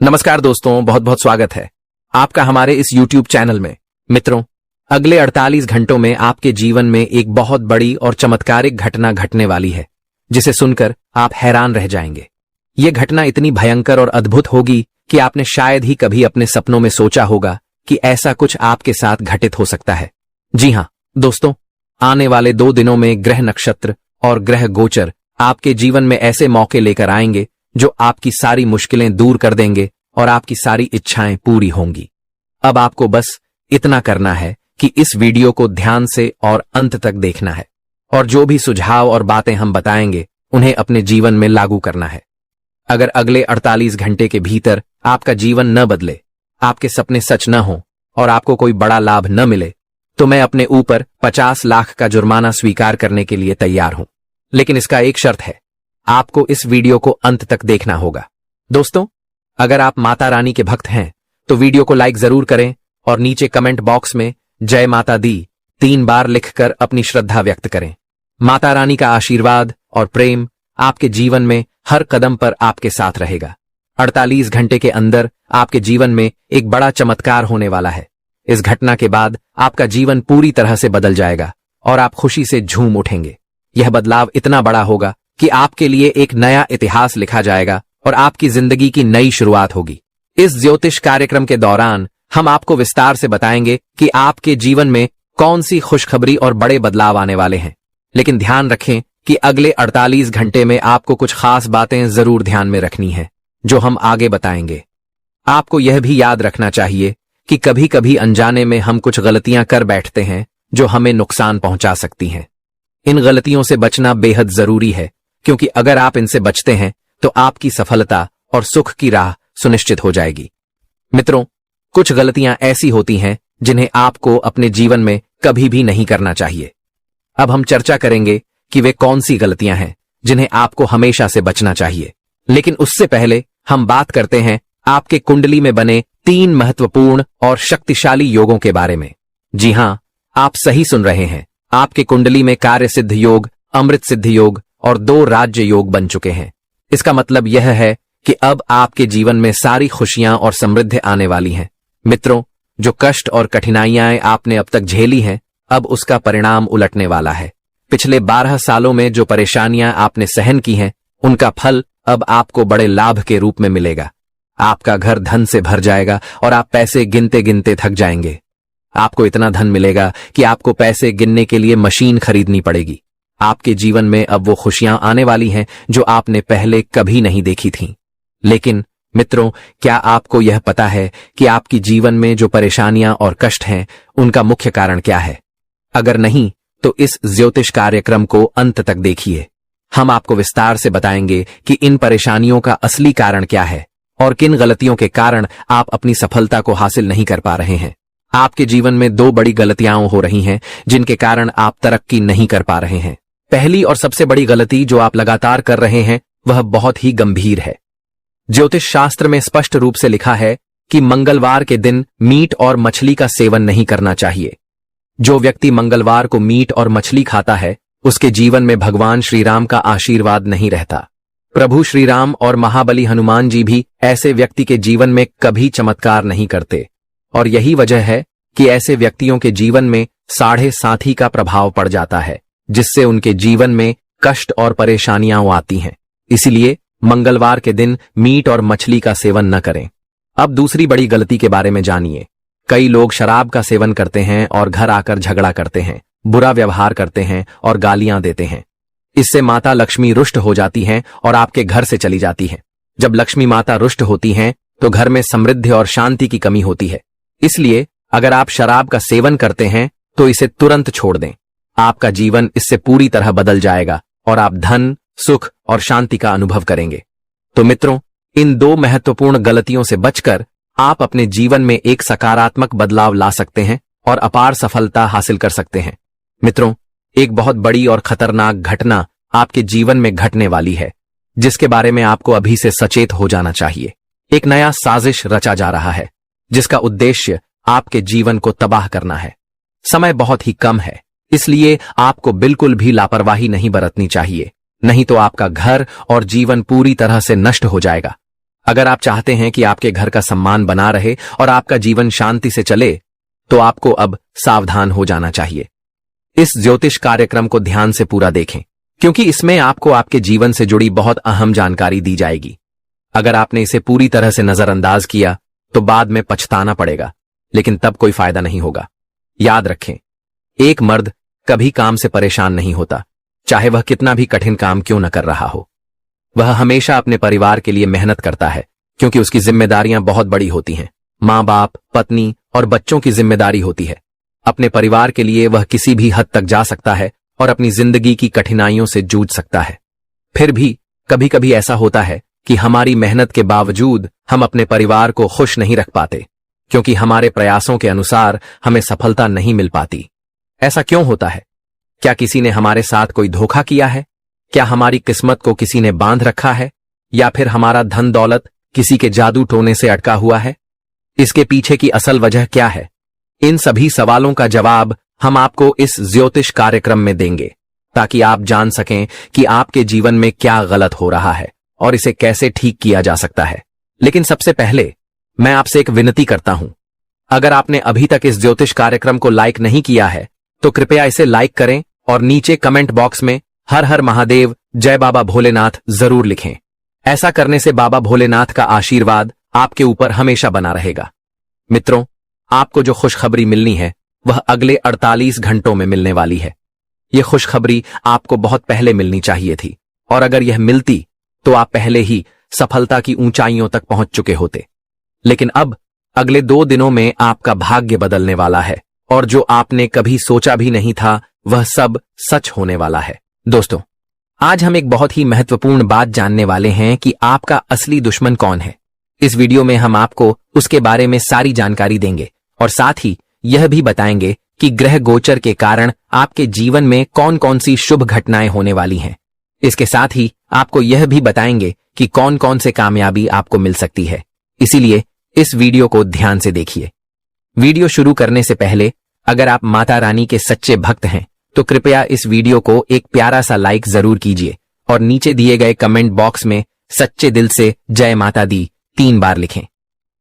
नमस्कार दोस्तों, बहुत बहुत स्वागत है आपका हमारे इस YouTube चैनल में। मित्रों, अगले 48 घंटों में आपके जीवन में एक बहुत बड़ी और चमत्कारिक घटना घटने वाली है, जिसे सुनकर आप हैरान रह जाएंगे। ये घटना इतनी भयंकर और अद्भुत होगी कि आपने शायद ही कभी अपने सपनों में सोचा होगा कि ऐसा कुछ आपके साथ घटित हो सकता है। जी हाँ दोस्तों, आने वाले 2 दिनों में ग्रह नक्षत्र और ग्रह गोचर आपके जीवन में ऐसे मौके लेकर आएंगे जो आपकी सारी मुश्किलें दूर कर देंगे और आपकी सारी इच्छाएं पूरी होंगी। अब आपको बस इतना करना है कि इस वीडियो को ध्यान से और अंत तक देखना है और जो भी सुझाव और बातें हम बताएंगे उन्हें अपने जीवन में लागू करना है। अगर अगले 48 घंटे के भीतर आपका जीवन न बदले, आपके सपने सच न हो और आपको कोई बड़ा लाभ न मिले, तो मैं अपने ऊपर 50 लाख का जुर्माना स्वीकार करने के लिए तैयार हूं। लेकिन इसका एक शर्त है, आपको इस वीडियो को अंत तक देखना होगा। दोस्तों, अगर आप माता रानी के भक्त हैं तो वीडियो को लाइक जरूर करें और नीचे कमेंट बॉक्स में जय माता दी 3 बार लिखकर अपनी श्रद्धा व्यक्त करें। माता रानी का आशीर्वाद और प्रेम आपके जीवन में हर कदम पर आपके साथ रहेगा। 48 घंटे के अंदर आपके जीवन में एक बड़ा चमत्कार होने वाला है। इस घटना के बाद आपका जीवन पूरी तरह से बदल जाएगा और आप खुशी से झूम उठेंगे। यह बदलाव इतना बड़ा होगा कि आपके लिए एक नया इतिहास लिखा जाएगा और आपकी जिंदगी की नई शुरुआत होगी। इस ज्योतिष कार्यक्रम के दौरान हम आपको विस्तार से बताएंगे कि आपके जीवन में कौन सी खुशखबरी और बड़े बदलाव आने वाले हैं। लेकिन ध्यान रखें कि अगले 48 घंटे में आपको कुछ खास बातें जरूर ध्यान में रखनी है जो हम आगे बताएंगे। आपको यह भी याद रखना चाहिए कि कभी कभी अनजाने में हम कुछ गलतियां कर बैठते हैं जो हमें नुकसान पहुंचा सकती हैं। इन गलतियों से बचना बेहद जरूरी है, क्योंकि अगर आप इनसे बचते हैं तो आपकी सफलता और सुख की राह सुनिश्चित हो जाएगी। मित्रों, कुछ गलतियां ऐसी होती हैं जिन्हें आपको अपने जीवन में कभी भी नहीं करना चाहिए। अब हम चर्चा करेंगे कि वे कौन सी गलतियां हैं जिन्हें आपको हमेशा से बचना चाहिए। लेकिन उससे पहले हम बात करते हैं आपके कुंडली में बने 3 महत्वपूर्ण और शक्तिशाली योगों के बारे में। जी हां, आप सही सुन रहे हैं। आपके कुंडली में कार्य सिद्ध योग, अमृत सिद्ध योग और 2 राज्य योग बन चुके हैं। इसका मतलब यह है कि अब आपके जीवन में सारी खुशियां और समृद्धि आने वाली हैं। मित्रों, जो कष्ट और कठिनाइयां आपने अब तक झेली हैं, अब उसका परिणाम उलटने वाला है। पिछले 12 सालों में जो परेशानियां आपने सहन की हैं, उनका फल अब आपको बड़े लाभ के रूप में मिलेगा। आपका घर धन से भर जाएगा और आप पैसे गिनते गिनते थक जाएंगे। आपको इतना धन मिलेगा कि आपको पैसे गिनने के लिए मशीन खरीदनी पड़ेगी। आपके जीवन में अब वो खुशियां आने वाली हैं जो आपने पहले कभी नहीं देखी थीं। लेकिन मित्रों, क्या आपको यह पता है कि आपकी जीवन में जो परेशानियां और कष्ट हैं, उनका मुख्य कारण क्या है? अगर नहीं, तो इस ज्योतिष कार्यक्रम को अंत तक देखिए। हम आपको विस्तार से बताएंगे कि इन परेशानियों का असली कारण क्या है और किन गलतियों के कारण आप अपनी सफलता को हासिल नहीं कर पा रहे हैं। आपके जीवन में 2 बड़ी गलतियां हो रही हैं जिनके कारण आप तरक्की नहीं कर पा रहे हैं। पहली और सबसे बड़ी गलती जो आप लगातार कर रहे हैं, वह बहुत ही गंभीर है। ज्योतिष शास्त्र में स्पष्ट रूप से लिखा है कि मंगलवार के दिन मीट और मछली का सेवन नहीं करना चाहिए। जो व्यक्ति मंगलवार को मीट और मछली खाता है, उसके जीवन में भगवान श्री राम का आशीर्वाद नहीं रहता। प्रभु श्री राम और महाबली हनुमान जी भी ऐसे व्यक्ति के जीवन में कभी चमत्कार नहीं करते, और यही वजह है कि ऐसे व्यक्तियों के जीवन में साढ़े साथी का प्रभाव पड़ जाता है, जिससे उनके जीवन में कष्ट और परेशानियां आती हैं। इसीलिए मंगलवार के दिन मीट और मछली का सेवन न करें। अब दूसरी बड़ी गलती के बारे में जानिए। कई लोग शराब का सेवन करते हैं और घर आकर झगड़ा करते हैं, बुरा व्यवहार करते हैं और गालियां देते हैं। इससे माता लक्ष्मी रुष्ट हो जाती हैं और आपके घर से चली जाती हैं। जब लक्ष्मी माता रुष्ट होती हैं तो घर में समृद्धि और शांति की कमी होती है। इसलिए अगर आप शराब का सेवन करते हैं तो इसे तुरंत छोड़ दें। आपका जीवन इससे पूरी तरह बदल जाएगा और आप धन, सुख और शांति का अनुभव करेंगे। तो मित्रों, इन 2 महत्वपूर्ण गलतियों से बचकर आप अपने जीवन में एक सकारात्मक बदलाव ला सकते हैं और अपार सफलता हासिल कर सकते हैं। मित्रों, एक बहुत बड़ी और खतरनाक घटना आपके जीवन में घटने वाली है, जिसके बारे में आपको अभी से सचेत हो जाना चाहिए। एक नया साजिश रचा जा रहा है, जिसका उद्देश्य आपके जीवन को तबाह करना है। समय बहुत ही कम है, इसलिए आपको बिल्कुल भी लापरवाही नहीं बरतनी चाहिए, नहीं तो आपका घर और जीवन पूरी तरह से नष्ट हो जाएगा। अगर आप चाहते हैं कि आपके घर का सम्मान बना रहे और आपका जीवन शांति से चले, तो आपको अब सावधान हो जाना चाहिए। इस ज्योतिष कार्यक्रम को ध्यान से पूरा देखें, क्योंकि इसमें आपको आपके जीवन से जुड़ी बहुत अहम जानकारी दी जाएगी। अगर आपने इसे पूरी तरह से नजरअंदाज किया तो बाद में पछताना पड़ेगा, लेकिन तब कोई फायदा नहीं होगा। याद रखें, एक मर्द कभी काम से परेशान नहीं होता, चाहे वह कितना भी कठिन काम क्यों न कर रहा हो। वह हमेशा अपने परिवार के लिए मेहनत करता है, क्योंकि उसकी जिम्मेदारियां बहुत बड़ी होती हैं। माँ बाप, पत्नी और बच्चों की जिम्मेदारी होती है। अपने परिवार के लिए वह किसी भी हद तक जा सकता है और अपनी जिंदगी की कठिनाइयों से जूझ सकता है। फिर भी कभी कभी ऐसा होता है कि हमारी मेहनत के बावजूद हम अपने परिवार को खुश नहीं रख पाते, क्योंकि हमारे प्रयासों के अनुसार हमें सफलता नहीं मिल पाती। ऐसा क्यों होता है? क्या किसी ने हमारे साथ कोई धोखा किया है? क्या हमारी किस्मत को किसी ने बांध रखा है? या फिर हमारा धन दौलत किसी के जादू टोने से अटका हुआ है? इसके पीछे की असल वजह क्या है? इन सभी सवालों का जवाब हम आपको इस ज्योतिष कार्यक्रम में देंगे, ताकि आप जान सकें कि आपके जीवन में क्या गलत हो रहा है और इसे कैसे ठीक किया जा सकता है। लेकिन सबसे पहले मैं आपसे एक विनती करता हूं। अगर आपने अभी तक इस ज्योतिष कार्यक्रम को लाइक नहीं किया है, तो कृपया इसे लाइक करें और नीचे कमेंट बॉक्स में हर हर महादेव, जय बाबा भोलेनाथ जरूर लिखें। ऐसा करने से बाबा भोलेनाथ का आशीर्वाद आपके ऊपर हमेशा बना रहेगा। मित्रों, आपको जो खुशखबरी मिलनी है वह अगले 48 घंटों में मिलने वाली है। यह खुशखबरी आपको बहुत पहले मिलनी चाहिए थी, और अगर यह मिलती तो आप पहले ही सफलता की ऊंचाइयों तक पहुंच चुके होते। लेकिन अब अगले 2 दिनों में आपका भाग्य बदलने वाला है, और जो आपने कभी सोचा भी नहीं था वह सब सच होने वाला है। दोस्तों, आज हम एक बहुत ही महत्वपूर्ण बात जानने वाले हैं कि आपका असली दुश्मन कौन है। इस वीडियो में हम आपको उसके बारे में सारी जानकारी देंगे, और साथ ही यह भी बताएंगे कि ग्रह गोचर के कारण आपके जीवन में कौन कौन सी शुभ घटनाएं होने वाली हैं। इसके साथ ही आपको यह भी बताएंगे कि कौन कौन से कामयाबी आपको मिल सकती है। इसीलिए इस वीडियो को ध्यान से देखिए। वीडियो शुरू करने से पहले अगर आप माता रानी के सच्चे भक्त हैं तो कृपया इस वीडियो को एक प्यारा सा लाइक जरूर कीजिए, और नीचे दिए गए कमेंट बॉक्स में सच्चे दिल से जय माता दी 3 बार लिखें।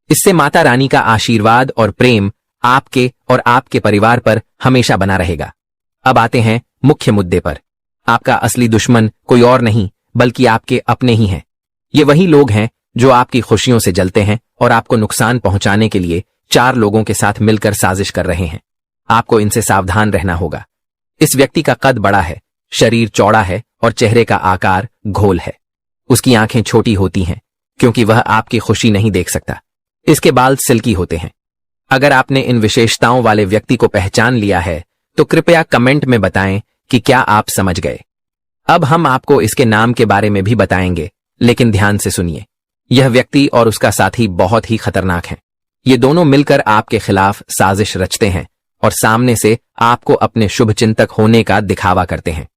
इससे माता रानी का आशीर्वाद और प्रेम आपके और आपके परिवार पर हमेशा बना रहेगा। अब आते हैं मुख्य मुद्दे पर। आपका असली दुश्मन कोई और नहीं बल्कि आपके अपने ही हैं। ये वही लोग हैं जो आपकी खुशियों से जलते हैं और आपको नुकसान पहुंचाने के लिए 4 लोगों के साथ मिलकर साजिश कर रहे हैं। आपको इनसे सावधान रहना होगा। इस व्यक्ति का कद बड़ा है, शरीर चौड़ा है और चेहरे का आकार गोल है। उसकी आंखें छोटी होती हैं क्योंकि वह आपकी खुशी नहीं देख सकता। इसके बाल सिल्की होते हैं। अगर आपने इन विशेषताओं वाले व्यक्ति को पहचान लिया है तो कृपया कमेंट में बताएं कि क्या आप समझ गए। अब हम आपको इसके नाम के बारे में भी बताएंगे, लेकिन ध्यान से सुनिए। यह व्यक्ति और उसका साथी बहुत ही खतरनाक हैं। ये दोनों मिलकर आपके खिलाफ साजिश रचते हैं और सामने से आपको अपने शुभचिंतक होने का दिखावा करते हैं।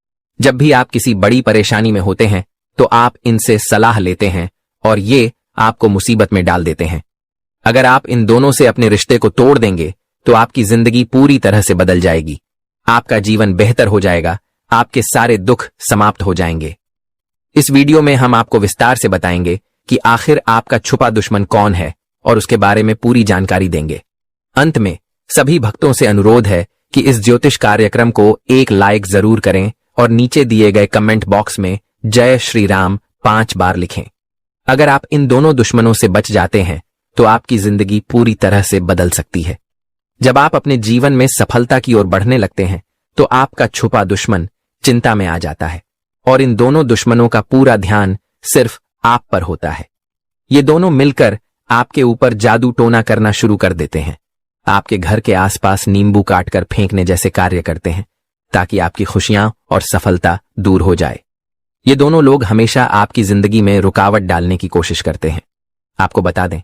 जब भी आप किसी बड़ी परेशानी में होते हैं तो आप इनसे सलाह लेते हैं और ये आपको मुसीबत में डाल देते हैं। अगर आप इन दोनों से अपने रिश्ते को तोड़ देंगे तो आपकी जिंदगी पूरी तरह से बदल जाएगी। आपका जीवन बेहतर हो जाएगा, आपके सारे दुख समाप्त हो जाएंगे। इस वीडियो में हम आपको विस्तार से बताएंगे कि आखिर आपका छुपा दुश्मन कौन है और उसके बारे में पूरी जानकारी देंगे। अंत में सभी भक्तों से अनुरोध है कि इस ज्योतिष कार्यक्रम को एक लाइक जरूर करें और नीचे दिए गए कमेंट बॉक्स में जय श्री राम 5 बार लिखें। अगर आप इन दोनों दुश्मनों से बच जाते हैं तो आपकी जिंदगी पूरी तरह से बदल सकती है। जब आप अपने जीवन में सफलता की ओर बढ़ने लगते हैं तो आपका छुपा दुश्मन चिंता में आ जाता है और इन दोनों दुश्मनों का पूरा ध्यान सिर्फ आप पर होता है। ये दोनों मिलकर आपके ऊपर जादू टोना करना शुरू कर देते हैं। आपके घर के आसपास नींबू काटकर फेंकने जैसे कार्य करते हैं ताकि आपकी खुशियां और सफलता दूर हो जाए। ये दोनों लोग हमेशा आपकी जिंदगी में रुकावट डालने की कोशिश करते हैं। आपको बता दें,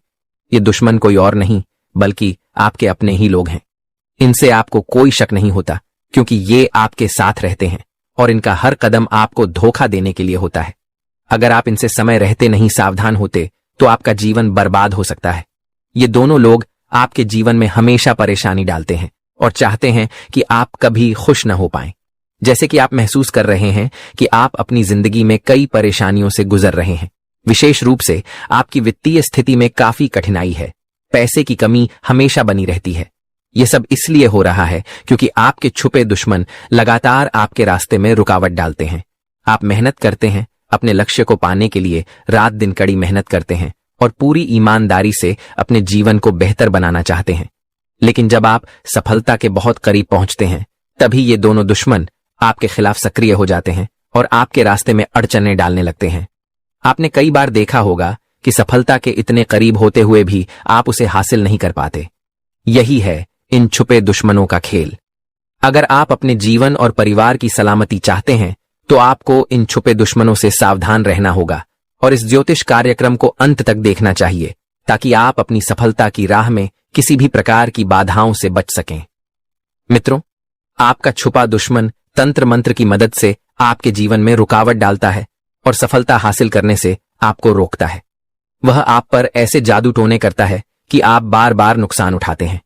ये दुश्मन कोई और नहीं बल्कि आपके अपने ही लोग हैं। इनसे आपको कोई शक नहीं होता क्योंकि ये आपके साथ रहते हैं और इनका हर कदम आपको धोखा देने के लिए होता है। अगर आप इनसे समय रहते नहीं सावधान होते तो आपका जीवन बर्बाद हो सकता है। ये दोनों लोग आपके जीवन में हमेशा परेशानी डालते हैं और चाहते हैं कि आप कभी खुश न हो पाएं। जैसे कि आप महसूस कर रहे हैं कि आप अपनी जिंदगी में कई परेशानियों से गुजर रहे हैं। विशेष रूप से आपकी वित्तीय स्थिति में काफी कठिनाई है। पैसे की कमी हमेशा बनी रहती है। यह सब इसलिए हो रहा है क्योंकि आपके छुपे दुश्मन लगातार आपके रास्ते में रुकावट डालते हैं। आप मेहनत करते हैं, अपने लक्ष्य को पाने के लिए रात दिन कड़ी मेहनत करते हैं और पूरी ईमानदारी से अपने जीवन को बेहतर बनाना चाहते हैं। लेकिन जब आप सफलता के बहुत करीब पहुंचते हैं, तभी ये दोनों दुश्मन आपके खिलाफ सक्रिय हो जाते हैं और आपके रास्ते में अड़चनें डालने लगते हैं। आपने कई बार देखा होगा कि सफलता के इतने करीब होते हुए भी आप उसे हासिल नहीं कर पाते। यही है इन छुपे दुश्मनों का खेल। अगर आप अपने जीवन और परिवार की सलामती चाहते हैं तो आपको इन छुपे दुश्मनों से सावधान रहना होगा और इस ज्योतिष कार्यक्रम को अंत तक देखना चाहिए ताकि आप अपनी सफलता की राह में किसी भी प्रकार की बाधाओं से बच सकें। मित्रों, आपका छुपा दुश्मन तंत्र मंत्र की मदद से आपके जीवन में रुकावट डालता है और सफलता हासिल करने से आपको रोकता है। वह आप पर ऐसे जादू टोने करता है कि आप बार बार नुकसान उठाते हैं।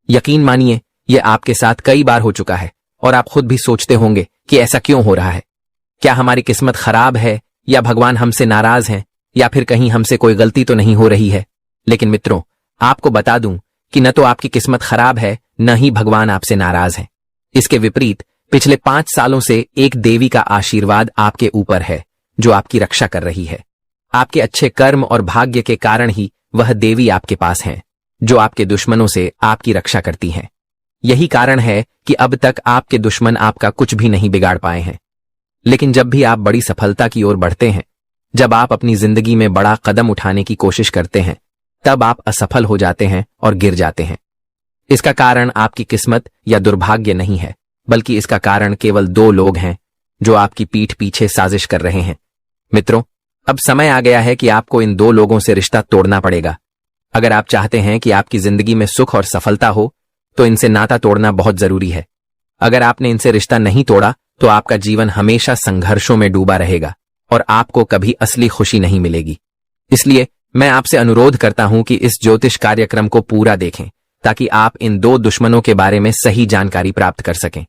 यकीन मानिए, यह आपके साथ कई बार हो चुका है और आप खुद भी सोचते होंगे कि ऐसा क्यों हो रहा है। क्या हमारी किस्मत खराब है, या भगवान हमसे नाराज हैं, या फिर कहीं हमसे कोई गलती तो नहीं हो रही है। लेकिन मित्रों, आपको बता दूं कि न तो आपकी किस्मत खराब है, न ही भगवान आपसे नाराज हैं। इसके विपरीत पिछले 5 सालों से एक देवी का आशीर्वाद आपके ऊपर है जो आपकी रक्षा कर रही है। आपके अच्छे कर्म और भाग्य के कारण ही वह देवी आपके पास हैं, जो आपके दुश्मनों से आपकी रक्षा करती हैं। यही कारण है कि अब तक आपके दुश्मन आपका कुछ भी नहीं बिगाड़ पाए हैं। लेकिन जब भी आप बड़ी सफलता की ओर बढ़ते हैं, जब आप अपनी जिंदगी में बड़ा कदम उठाने की कोशिश करते हैं, तब आप असफल हो जाते हैं और गिर जाते हैं। इसका कारण आपकी किस्मत या दुर्भाग्य नहीं है, बल्कि इसका कारण केवल 2 लोग हैं जो आपकी पीठ पीछे साजिश कर रहे हैं। मित्रों, अब समय आ गया है कि आपको इन 2 लोगों से रिश्ता तोड़ना पड़ेगा। अगर आप चाहते हैं कि आपकी जिंदगी में सुख और सफलता हो, तो इनसे नाता तोड़ना बहुत जरूरी है। अगर आपने इनसे रिश्ता नहीं तोड़ा तो आपका जीवन हमेशा संघर्षों में डूबा रहेगा और आपको कभी असली खुशी नहीं मिलेगी। इसलिए मैं आपसे अनुरोध करता हूं कि इस ज्योतिष कार्यक्रम को पूरा देखें ताकि आप इन 2 दुश्मनों के बारे में सही जानकारी प्राप्त कर सकें।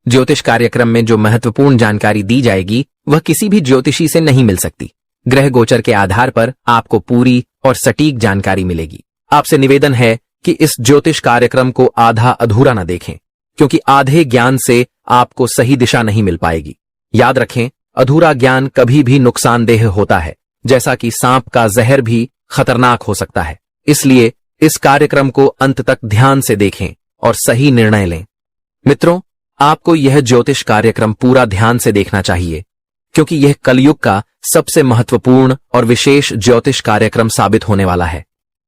ज्योतिष कार्यक्रम में जो महत्वपूर्ण जानकारी दी जाएगी वह किसी भी ज्योतिषी से नहीं मिल सकती। ग्रह गोचर के आधार पर आपको पूरी और सटीक जानकारी मिलेगी। आपसे निवेदन है कि इस ज्योतिष कार्यक्रम को आधा अधूरा न देखें, क्योंकि आधे ज्ञान से आपको सही दिशा नहीं मिल पाएगी। याद रखें, अधूरा ज्ञान कभी भी नुकसानदेह होता है, जैसा कि सांप का जहर भी खतरनाक हो सकता है। इसलिए इस कार्यक्रम को अंत तक ध्यान से देखें और सही निर्णय लें। मित्रों, आपको यह ज्योतिष कार्यक्रम पूरा ध्यान से देखना चाहिए, क्योंकि यह कलयुग का सबसे महत्वपूर्ण और विशेष ज्योतिष कार्यक्रम साबित होने वाला है।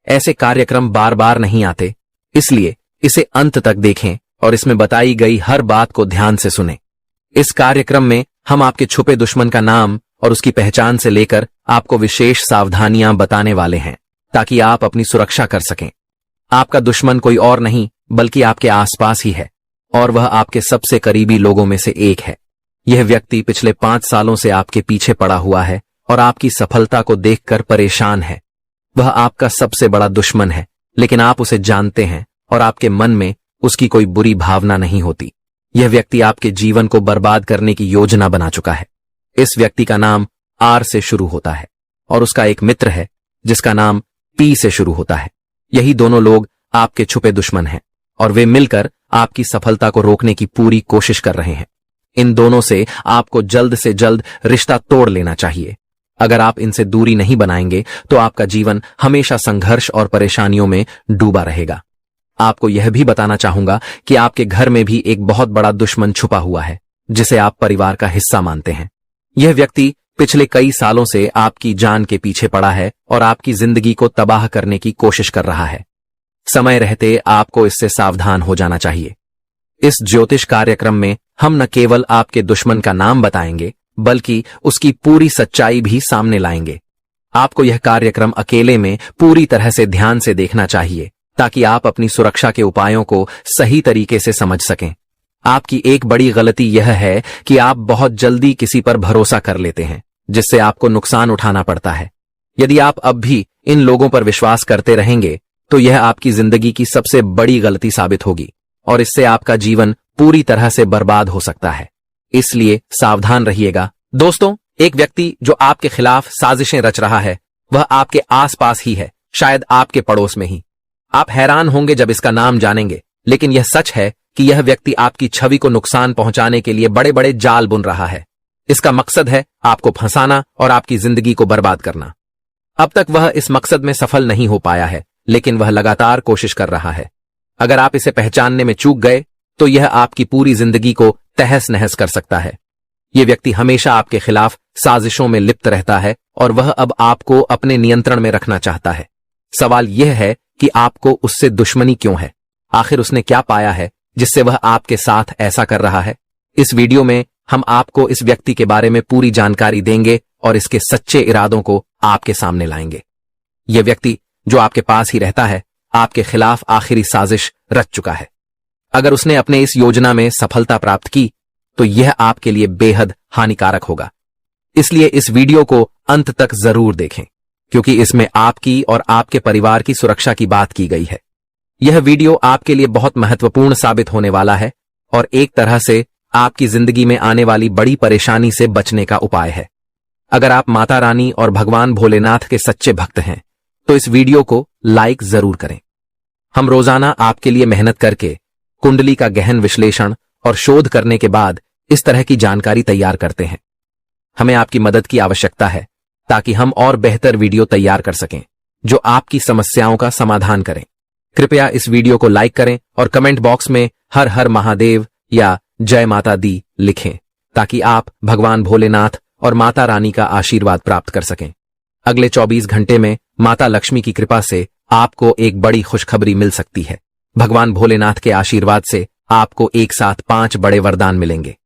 ऐसे कार्यक्रम बार बार नहीं आते, इसलिए इसे अंत तक देखें और इसमें बताई गई हर बात को ध्यान से सुनें। इस कार्यक्रम में हम आपके छुपे दुश्मन का नाम और उसकी पहचान से लेकर आपको विशेष सावधानियां बताने वाले हैं, ताकि आप अपनी सुरक्षा कर सकें। आपका दुश्मन कोई और नहीं बल्कि आपके आसपास ही है, और वह आपके सबसे करीबी लोगों में से एक है। यह व्यक्ति पिछले 5 सालों से आपके पीछे पड़ा हुआ है और आपकी सफलता को देखकर परेशान है। वह आपका सबसे बड़ा दुश्मन है, लेकिन आप उसे जानते हैं और आपके मन में उसकी कोई बुरी भावना नहीं होती। यह व्यक्ति आपके जीवन को बर्बाद करने की योजना बना चुका है। इस व्यक्ति का नाम आर से शुरू होता है और उसका एक मित्र है जिसका नाम पी से शुरू होता है। यही दोनों लोग आपके छुपे दुश्मन हैं और वे मिलकर आपकी सफलता को रोकने की पूरी कोशिश कर रहे हैं। इन दोनों से आपको जल्द से जल्द रिश्ता तोड़ लेना चाहिए। अगर आप इनसे दूरी नहीं बनाएंगे तो आपका जीवन हमेशा संघर्ष और परेशानियों में डूबा रहेगा। आपको यह भी बताना चाहूंगा कि आपके घर में भी एक बहुत बड़ा दुश्मन छुपा हुआ है, जिसे आप परिवार का हिस्सा मानते हैं। यह व्यक्ति पिछले कई सालों से आपकी जान के पीछे पड़ा है और आपकी जिंदगी को तबाह करने की कोशिश कर रहा है। समय रहते आपको इससे सावधान हो जाना चाहिए। इस ज्योतिष कार्यक्रम में हम न केवल आपके दुश्मन का नाम बताएंगे, बल्कि उसकी पूरी सच्चाई भी सामने लाएंगे। आपको यह कार्यक्रम अकेले में पूरी तरह से ध्यान से देखना चाहिए, ताकि आप अपनी सुरक्षा के उपायों को सही तरीके से समझ सकें। आपकी एक बड़ी गलती यह है कि आप बहुत जल्दी किसी पर भरोसा कर लेते हैं, जिससे आपको नुकसान उठाना पड़ता है। यदि आप अब भी इन लोगों पर विश्वास करते रहेंगे तो यह आपकी जिंदगी की सबसे बड़ी गलती साबित होगी और इससे आपका जीवन पूरी तरह से बर्बाद हो सकता है। इसलिए सावधान रहिएगा। दोस्तों, एक व्यक्ति जो आपके खिलाफ साजिशें रच रहा है वह आपके आसपास ही है, शायद आपके पड़ोस में ही। आप हैरान होंगे जब इसका नाम जानेंगे, लेकिन यह सच है कि यह व्यक्ति आपकी छवि को नुकसान पहुंचाने के लिए बड़े बड़े जाल बुन रहा है। इसका मकसद है आपको फंसाना और आपकी जिंदगी को बर्बाद करना। अब तक वह इस मकसद में सफल नहीं हो पाया है, लेकिन वह लगातार कोशिश कर रहा है। अगर आप इसे पहचानने में चूक गए तो यह आपकी पूरी जिंदगी को तहस नहस कर सकता है। यह व्यक्ति हमेशा आपके खिलाफ साजिशों में लिप्त रहता है और वह अब आपको अपने नियंत्रण में रखना चाहता है। सवाल यह है कि आपको उससे दुश्मनी क्यों है? आखिर उसने क्या पाया है जिससे वह आपके साथ ऐसा कर रहा है? इस वीडियो में हम आपको इस व्यक्ति के बारे में पूरी जानकारी देंगे और इसके सच्चे इरादों को आपके सामने लाएंगे। यह व्यक्ति जो आपके पास ही रहता है आपके खिलाफ आखिरी साजिश रच चुका है। अगर उसने अपने इस योजना में सफलता प्राप्त की तो यह आपके लिए बेहद हानिकारक होगा। इसलिए इस वीडियो को अंत तक जरूर देखें, क्योंकि इसमें आपकी और आपके परिवार की सुरक्षा की बात की गई है। यह वीडियो आपके लिए बहुत महत्वपूर्ण साबित होने वाला है और एक तरह से आपकी जिंदगी में आने वाली बड़ी परेशानी से बचने का उपाय है। अगर आप माता रानी और भगवान भोलेनाथ के सच्चे भक्त हैं तो इस वीडियो को लाइक जरूर करें। हम रोजाना आपके लिए मेहनत करके कुंडली का गहन विश्लेषण और शोध करने के बाद इस तरह की जानकारी तैयार करते हैं। हमें आपकी मदद की आवश्यकता है ताकि हम और बेहतर वीडियो तैयार कर सकें जो आपकी समस्याओं का समाधान करें। कृपया इस वीडियो को लाइक करें और कमेंट बॉक्स में हर हर महादेव या जय माता दी लिखें ताकि आप भगवान भोलेनाथ और माता रानी का आशीर्वाद प्राप्त कर सकें। अगले 24 घंटे में माता लक्ष्मी की कृपा से आपको एक बड़ी खुशखबरी मिल सकती है। भगवान भोलेनाथ के आशीर्वाद से आपको एक साथ 5 बड़े वरदान मिलेंगे।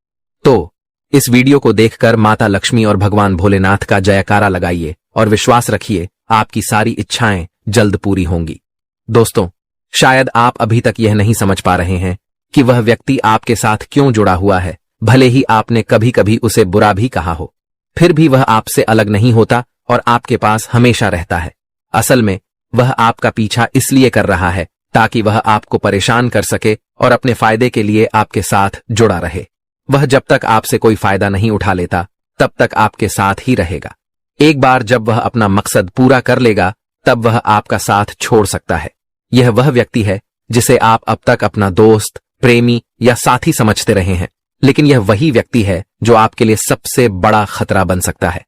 तो इस वीडियो को देखकर माता लक्ष्मी और भगवान भोलेनाथ का जयकारा लगाइए और विश्वास रखिए आपकी सारी इच्छाएं जल्द पूरी होंगी। दोस्तों, शायद आप अभी तक यह नहीं समझ पा रहे हैं कि वह व्यक्ति आपके साथ क्यों जुड़ा हुआ है। भले ही आपने कभी कभी उसे बुरा भी कहा हो, फिर भी वह आपसे अलग नहीं होता और आपके पास हमेशा रहता है। असल में वह आपका पीछा इसलिए कर रहा है ताकि वह आपको परेशान कर सके और अपने फायदे के लिए आपके साथ जुड़ा रहे। वह जब तक आपसे कोई फायदा नहीं उठा लेता तब तक आपके साथ ही रहेगा। एक बार जब वह अपना मकसद पूरा कर लेगा तब वह आपका साथ छोड़ सकता है। यह वह व्यक्ति है जिसे आप अब तक अपना दोस्त, प्रेमी या साथी समझते रहे हैं, लेकिन यह वही व्यक्ति है जो आपके लिए सबसे बड़ा खतरा बन सकता है।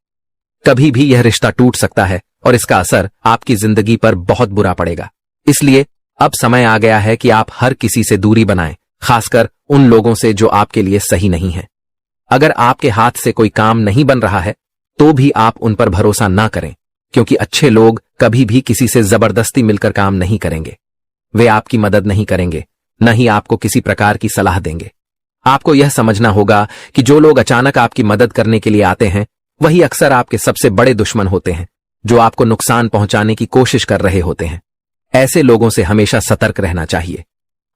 कभी भी यह रिश्ता टूट सकता है और इसका असर आपकी जिंदगी पर बहुत बुरा पड़ेगा। इसलिए अब समय आ गया है कि आप हर किसी से दूरी बनाएं, खासकर उन लोगों से जो आपके लिए सही नहीं है। अगर आपके हाथ से कोई काम नहीं बन रहा है तो भी आप उन पर भरोसा ना करें, क्योंकि अच्छे लोग कभी भी किसी से जबरदस्ती मिलकर काम नहीं करेंगे। वे आपकी मदद नहीं करेंगे, न ही आपको किसी प्रकार की सलाह देंगे। आपको यह समझना होगा कि जो लोग अचानक आपकी मदद करने के लिए आते हैं वही अक्सर आपके सबसे बड़े दुश्मन होते हैं, जो आपको नुकसान पहुंचाने की कोशिश कर रहे होते हैं। ऐसे लोगों से हमेशा सतर्क रहना चाहिए।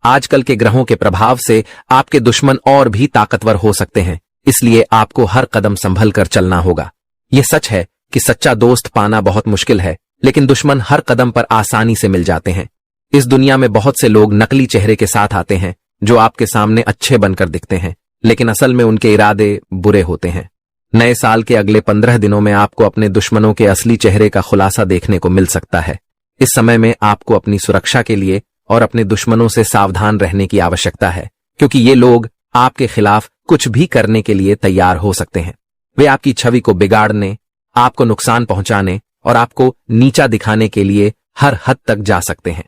आजकल के ग्रहों के प्रभाव से आपके दुश्मन और भी ताकतवर हो सकते हैं, इसलिए आपको हर कदम संभल कर चलना होगा। यह सच है कि सच्चा दोस्त पाना बहुत मुश्किल है, लेकिन दुश्मन हर कदम पर आसानी से मिल जाते हैं। इस दुनिया में बहुत से लोग नकली चेहरे के साथ आते हैं जो आपके सामने अच्छे बनकर दिखते हैं, लेकिन असल में उनके इरादे बुरे होते हैं। नए साल के अगले 15 दिनों में आपको अपने दुश्मनों के असली चेहरे का खुलासा देखने को मिल सकता है। इस समय में आपको अपनी सुरक्षा के लिए और अपने दुश्मनों से सावधान रहने की आवश्यकता है, क्योंकि ये लोग आपके खिलाफ कुछ भी करने के लिए तैयार हो सकते हैं। वे आपकी छवि को बिगाड़ने, आपको नुकसान पहुंचाने और आपको नीचा दिखाने के लिए हर हद तक जा सकते हैं।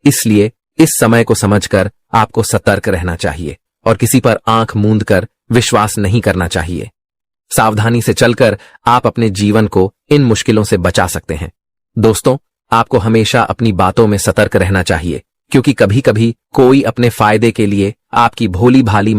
इसलिए इस समय को समझकर आपको सतर्क रहना चाहिए और किसी पर आंख मूंद कर विश्वास नहीं करना चाहिए। सावधानी से चलकर आप अपने जीवन को इन मुश्किलों से बचा सकते हैं। दोस्तों, आपको हमेशा अपनी बातों में सतर्क रहना चाहिए, क्योंकि कभी कभी कोई अपने फायदे के लिए आपकी भोली भाली